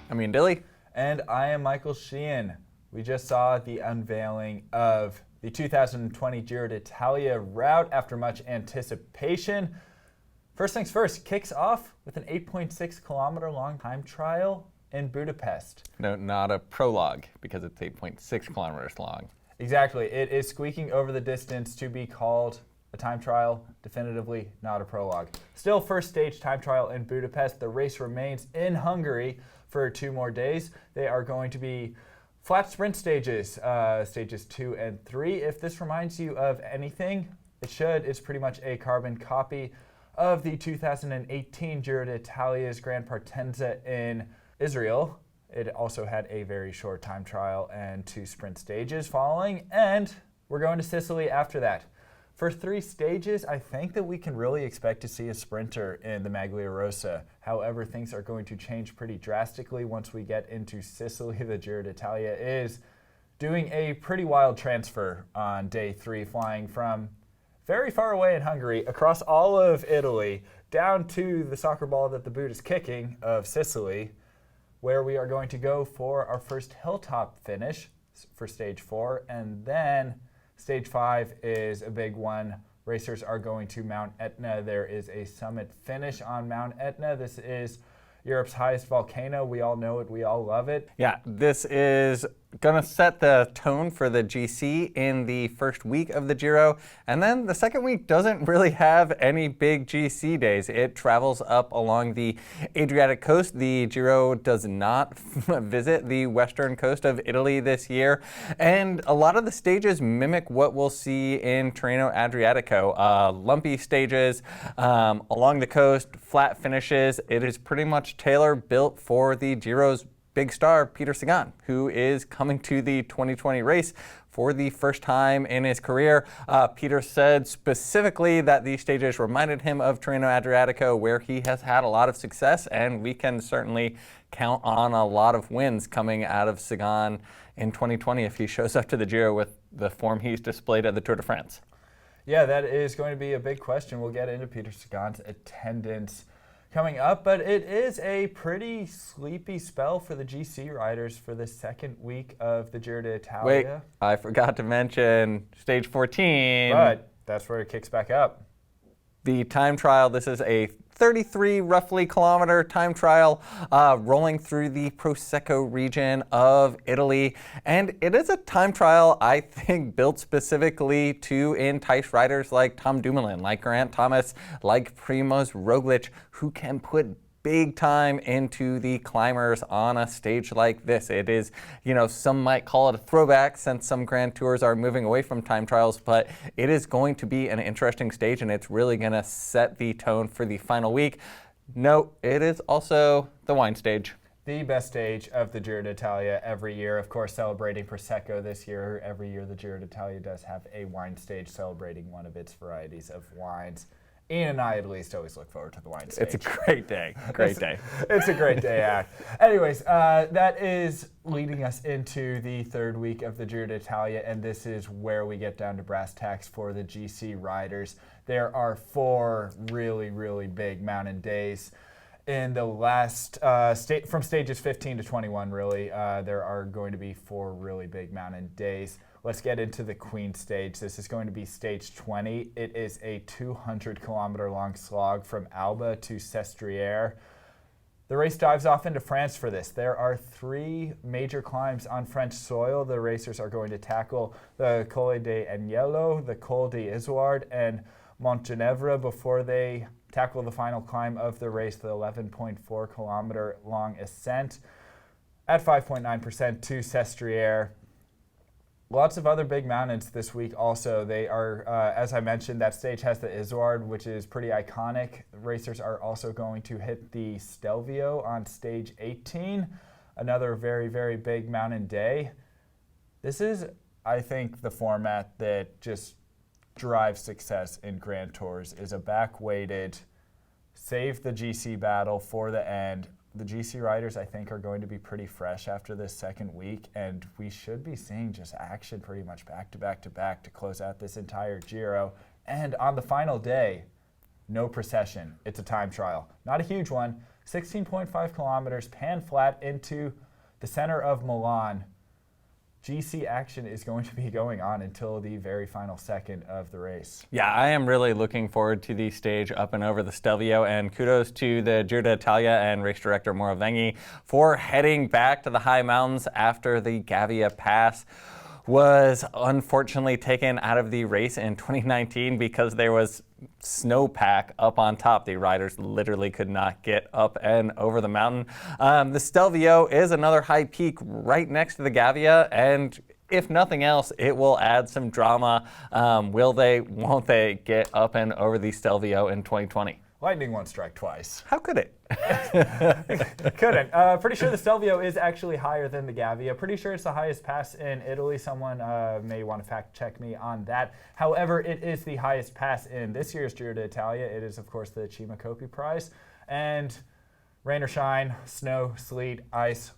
I mean, Dilly. And I am Michael Sheehan. We just saw the unveiling of the 2020 Giro d'Italia route after much anticipation. First things first, kicks off with an 8.6 kilometer long time trial in Budapest. No, not a prologue, because it's 8.6 kilometers long. Exactly. It is squeaking over the distance to be called a time trial, definitively not a prologue. Still first stage time trial in Budapest. The race remains in Hungary for 2 more days. They are going to be flat sprint stages, stages 2 and 3. If this reminds you of anything, it should. It's pretty much a carbon copy of the 2018 Giro d'Italia's Grand Partenza in Israel. It also had a very short time trial and 2 sprint stages following, and we're going to Sicily after that. For 3 stages, I think that we can really expect to see a sprinter in the Maglia Rosa. However, things are going to change pretty drastically once we get into Sicily. The Giro d'Italia is doing a pretty wild transfer on day 3, flying from very far away in Hungary, across all of Italy, down to the soccer ball that the boot is kicking of Sicily, where we are going to go for our first hilltop finish for stage 4, and then stage 5 is a big one. Racers are going to Mount Etna. There is a summit finish on Mount Etna. This is Europe's highest volcano. We all know it. We all love it. Yeah, this is going to set the tone for the GC in the first week of the Giro. And then the second week doesn't really have any big GC days. It travels up along the Adriatic coast. The Giro does not visit the western coast of Italy this year. And a lot of the stages mimic what we'll see in Tirreno Adriatico. Lumpy stages along the coast, flat finishes. It is pretty much tailor-built for the Giro's big star, Peter Sagan, who is coming to the 2020 race for the first time in his career. Peter said specifically that these stages reminded him of Tirreno Adriatico, where he has had a lot of success, and we can certainly count on a lot of wins coming out of Sagan in 2020 if he shows up to the Giro with the form he's displayed at the Tour de France. Yeah, that is going to be a big question. We'll get into Peter Sagan's attendance coming up, but it is a pretty sleepy spell for the GC riders for the second week of the Giro d'Italia. Wait, I forgot to mention stage 14. But that's where it kicks back up. The time trial, this is a 33 roughly kilometer time trial rolling through the Prosecco region of Italy. And it is a time trial, I think, built specifically to entice riders like Tom Dumoulin, like Geraint Thomas, like Primož Roglic, who can put big time into the climbers on a stage like this. It is, some might call it a throwback since some Grand Tours are moving away from time trials, but it is going to be an interesting stage, and it's really going to set the tone for the final week. Note, it is also the wine stage. The best stage of the Giro d'Italia every year. Of course, celebrating Prosecco this year. Every year the Giro d'Italia does have a wine stage celebrating one of its varieties of wines. Ian and I, at least, always look forward to the wine stage. It's a great day. Great day. It's a great day, Act. Anyways, that is leading us into the third week of the Giro d'Italia, and this is where we get down to brass tacks for the GC riders. There are 4 really, really big mountain days. In the last, from stages 15 to 21, really, there are going to be 4 really big mountain days. Let's get into the Queen stage. This is going to be stage 20. It is a 200-kilometer long slog from Alba to Sestriere. The race dives off into France for this. There are 3 major climbs on French soil. The racers are going to tackle the Colle de Agnello, the Col d'Izoard, and Montgenèvre before they tackle the final climb of the race, the 11.4-kilometer long ascent at 5.9% to Sestriere. Lots of other big mountains this week also. They are, as I mentioned, that stage has the Izoard, which is pretty iconic. Racers are also going to hit the Stelvio on stage 18, another very, very big mountain day. This is, I think, the format that just drives success in Grand Tours, is a back-weighted, save the GC battle for the end. The GC riders, I think, are going to be pretty fresh after this second week, and we should be seeing just action pretty much back to back to back to close out this entire Giro. And on the final day, no procession. It's a time trial. Not a huge one, 16.5 kilometers, pan flat into the center of Milan. GC action is going to be going on until the very final second of the race. Yeah, I am really looking forward to the stage up and over the Stelvio, and kudos to the Giro d'Italia and race director Mauro Vegni for heading back to the high mountains after the Gavia Pass was unfortunately taken out of the race in 2019 because there was snowpack up on top. The riders literally could not get up and over the mountain. The Stelvio is another high peak right next to the Gavia, and if nothing else, it will add some drama. Will they, won't they get up and over the Stelvio in 2020? Lightning won't strike twice. How could it? Couldn't. Pretty sure the Stelvio is actually higher than the Gavia. Pretty sure it's the highest pass in Italy. Someone may want to fact check me on that. However, it is the highest pass in this year's Giro d'Italia. It is, of course, the Cima Coppi Prize. And rain or shine, snow, sleet, ice,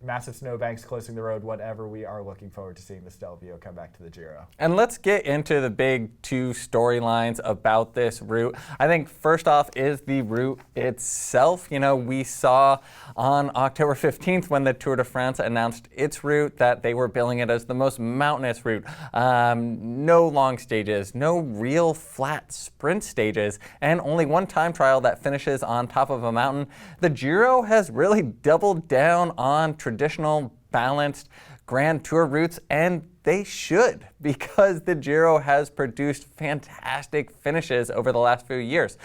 massive snowbanks closing the road, whatever, we are looking forward to seeing the Stelvio come back to the Giro. And let's get into the big two storylines about this route. I think first off is the route itself. You know, we saw on October 15th when the Tour de France announced its route that they were billing it as the most mountainous route. No long stages, no real flat sprint stages, and only one time trial that finishes on top of a mountain. The Giro has really doubled down on traditional, balanced Grand Tour routes, and they should, because the Giro has produced fantastic finishes over the last few years.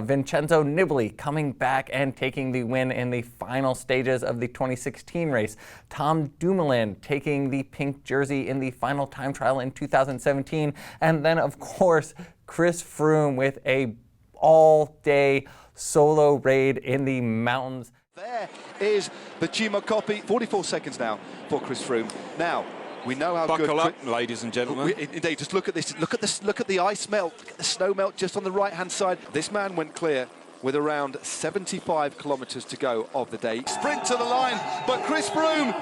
Vincenzo Nibali coming back and taking the win in the final stages of the 2016 race. Tom Dumoulin taking the pink jersey in the final time trial in 2017. And then, of course, Chris Froome with a all-day solo raid in the mountains. There is the Cima Coppi, 44 seconds now for Chris Froome. Now, we know how Buckle good... up, ladies and gentlemen. Indeed, just look at this. Look at the ice melt. Look at the snow melt just on the right-hand side. This man went clear with around 75 kilometres to go of the day. Sprint to the line, but Chris Froome,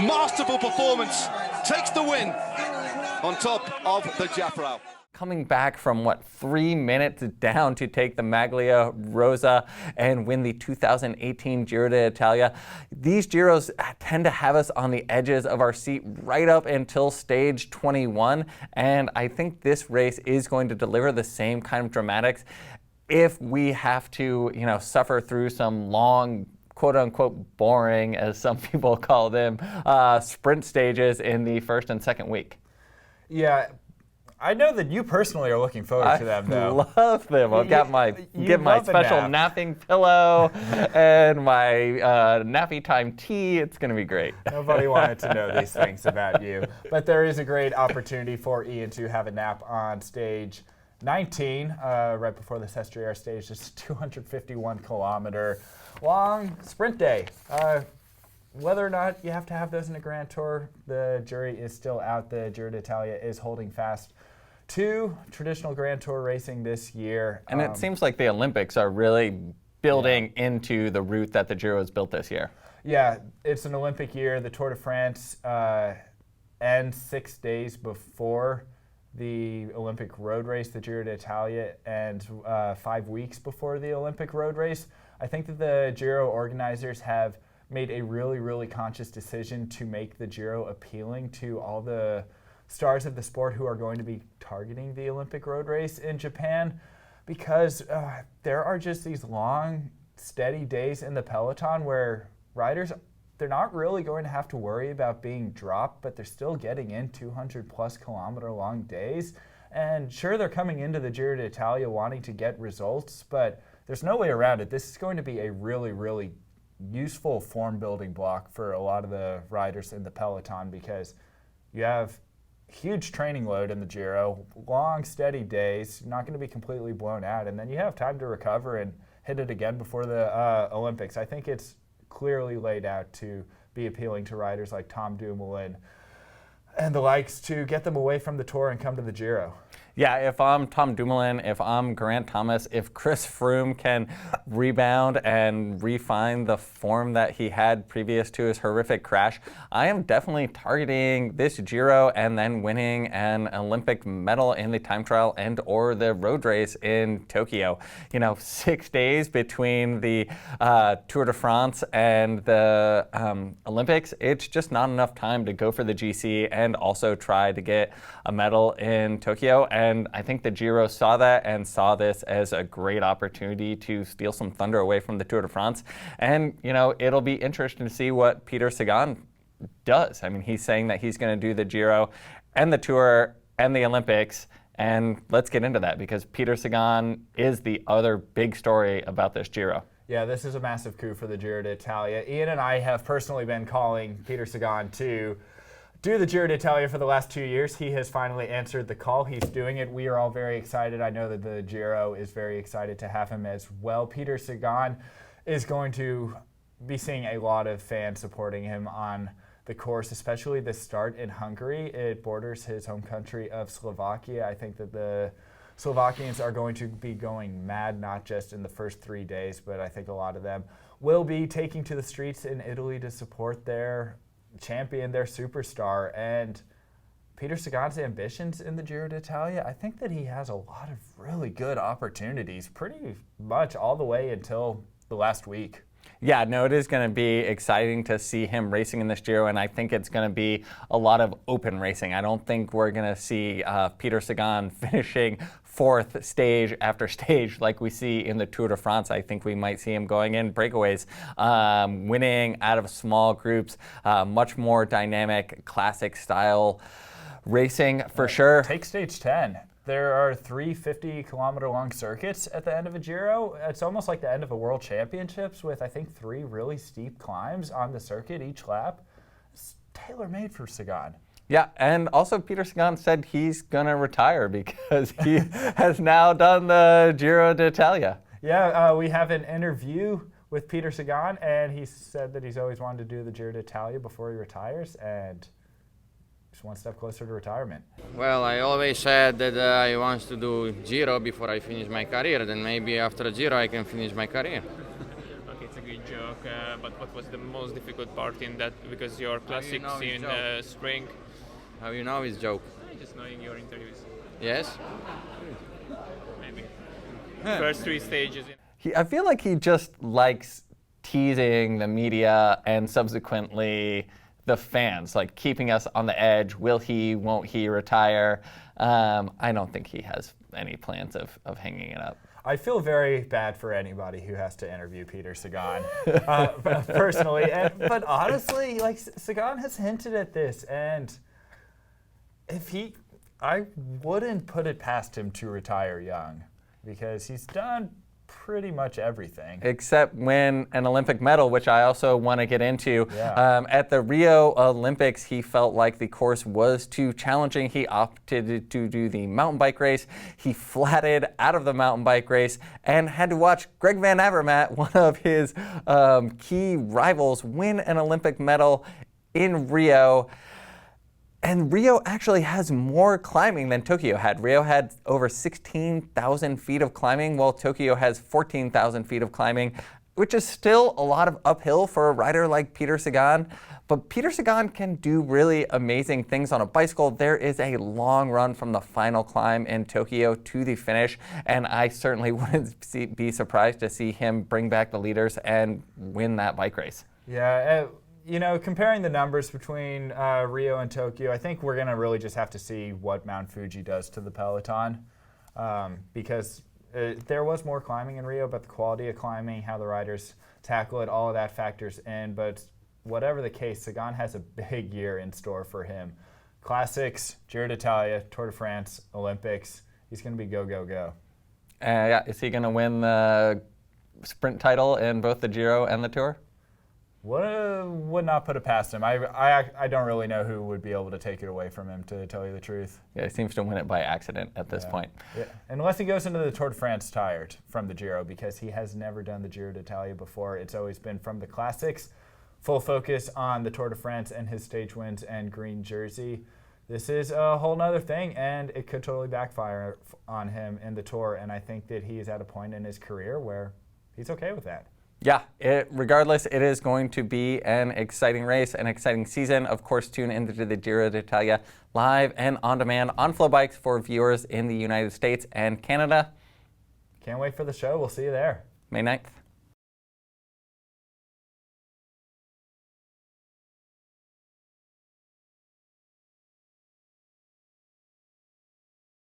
masterful performance, takes the win on top of the Jafrau. Coming back from, 3 minutes down to take the Maglia Rosa and win the 2018 Giro d'Italia. These Giros tend to have us on the edges of our seat right up until stage 21, and I think this race is going to deliver the same kind of dramatics if we have to, suffer through some long, quote-unquote boring, as some people call them, sprint stages in the first and second week. Yeah. I know that you personally are looking forward to them, though. I love them. I've got my special napping pillow and my nappy time tea. It's going to be great. Nobody wanted to know these things about you. But there is a great opportunity for Ian to have a nap on stage 19, right before the Sestriere stage. It's a 251-kilometer long sprint day. Whether or not you have to have those in a Grand Tour, the jury is still out. The Giro d'Italia is holding fast to traditional Grand Tour racing this year. And it seems like the Olympics are really building into the route that the Giro has built this year. Yeah, it's an Olympic year. The Tour de France ends 6 days before the Olympic road race, the Giro d'Italia, and 5 weeks before the Olympic road race. I think that the Giro organizers have made a really, really conscious decision to make the Giro appealing to all the stars of the sport who are going to be targeting the Olympic road race in Japan, because there are just these long, steady days in the peloton where riders, they're not really going to have to worry about being dropped, but they're still getting in 200-plus kilometer long days. And sure, they're coming into the Giro d'Italia wanting to get results, but there's no way around it. This is going to be a really, really useful form-building block for a lot of the riders in the peloton, because you have huge training load in the Giro, long, steady days, you're not going to be completely blown out, and then you have time to recover and hit it again before the Olympics. I think it's clearly laid out to be appealing to riders like Tom Dumoulin and the likes to get them away from the Tour and come to the Giro. Yeah, if I'm Tom Dumoulin, if I'm Geraint Thomas, if Chris Froome can rebound and refine the form that he had previous to his horrific crash, I am definitely targeting this Giro and then winning an Olympic medal in the time trial and or the road race in Tokyo. 6 days between the Tour de France and the Olympics, it's just not enough time to go for the GC and also try to get a medal in Tokyo. And I think the Giro saw that and saw this as a great opportunity to steal some thunder away from the Tour de France. And, it'll be interesting to see what Peter Sagan does. I mean, he's saying that he's going to do the Giro and the Tour and the Olympics. And let's get into that because Peter Sagan is the other big story about this Giro. Yeah, this is a massive coup for the Giro d'Italia. Ian and I have personally been calling Peter Sagan to do the Giro d'Italia for the last 2 years. He has finally answered the call. He's doing it. We are all very excited. I know that the Giro is very excited to have him as well. Peter Sagan is going to be seeing a lot of fans supporting him on the course, especially the start in Hungary. It borders his home country of Slovakia. I think that the Slovakians are going to be going mad, not just in the first 3 days, but I think a lot of them will be taking to the streets in Italy to support their champion, their superstar. And Peter Sagan's ambitions in the Giro d'Italia, I think that he has a lot of really good opportunities pretty much all the way until the last week. Yeah, no, it is going to be exciting to see him racing in this Giro, and I think it's going to be a lot of open racing. I don't think we're going to see Peter Sagan finishing fourth stage after stage like we see in the Tour de France. I think we might see him going in breakaways, winning out of small groups, much more dynamic, classic style racing for sure. Take stage 10. There are 3 50-kilometer-long circuits at the end of a Giro. It's almost like the end of a World Championships with, I think, 3 really steep climbs on the circuit each lap. It's tailor-made for Sagan. Yeah, and also Peter Sagan said he's going to retire because he has now done the Giro d'Italia. Yeah, we have an interview with Peter Sagan, and he said that he's always wanted to do the Giro d'Italia before he retires, and just one step closer to retirement. Well, I always said that I want to do Giro before I finish my career. Then maybe after Giro I can finish my career. Okay, it's a good joke. But what was the most difficult part in that? Because your classics in spring. How you know it's joke? Just knowing your interviews. Yes. Maybe. First 3 stages. I feel like he just likes teasing the media and subsequently the fans, like keeping us on the edge. Will he, won't he retire? I don't think he has any plans of hanging it up. I feel very bad for anybody who has to interview Peter Sagan, personally. But honestly, like Sagan has hinted at this, and I wouldn't put it past him to retire young because he's done pretty much everything. Except win an Olympic medal, which I also want to get into. Yeah. At the Rio Olympics, he felt like the course was too challenging. He opted to do the mountain bike race. He flatted out of the mountain bike race and had to watch Greg Van Avermaet, one of his key rivals, win an Olympic medal in Rio. And Rio actually has more climbing than Tokyo had. Rio had over 16,000 feet of climbing, while Tokyo has 14,000 feet of climbing, which is still a lot of uphill for a rider like Peter Sagan. But Peter Sagan can do really amazing things on a bicycle. There is a long run from the final climb in Tokyo to the finish, and I certainly wouldn't be surprised to see him bring back the leaders and win that bike race. Yeah. Comparing the numbers between Rio and Tokyo, I think we're going to really just have to see what Mount Fuji does to the peloton because there was more climbing in Rio, but the quality of climbing, how the riders tackle it, all of that factors in. But whatever the case, Sagan has a big year in store for him. Classics, Giro d'Italia, Tour de France, Olympics. He's going to be go, go, go. Yeah, is he going to win the sprint title in both the Giro and the Tour? Would not put it past him. I don't really know who would be able to take it away from him, to tell you the truth. Yeah, he seems to win it by accident at this point. Yeah. Unless he goes into the Tour de France tired from the Giro, because he has never done the Giro d'Italia before. It's always been from the classics, full focus on the Tour de France and his stage wins and green jersey. this is a whole nother thing, and it could totally backfire on him in the Tour. And I think that he is at a point in his career where he's okay with that. Yeah, regardless, it is going to be an exciting race, an exciting season. Of course, tune into the Giro d'Italia live and on demand on FloBikes for viewers in the United States and Canada. Can't wait for the show. We'll see you there. May 9th.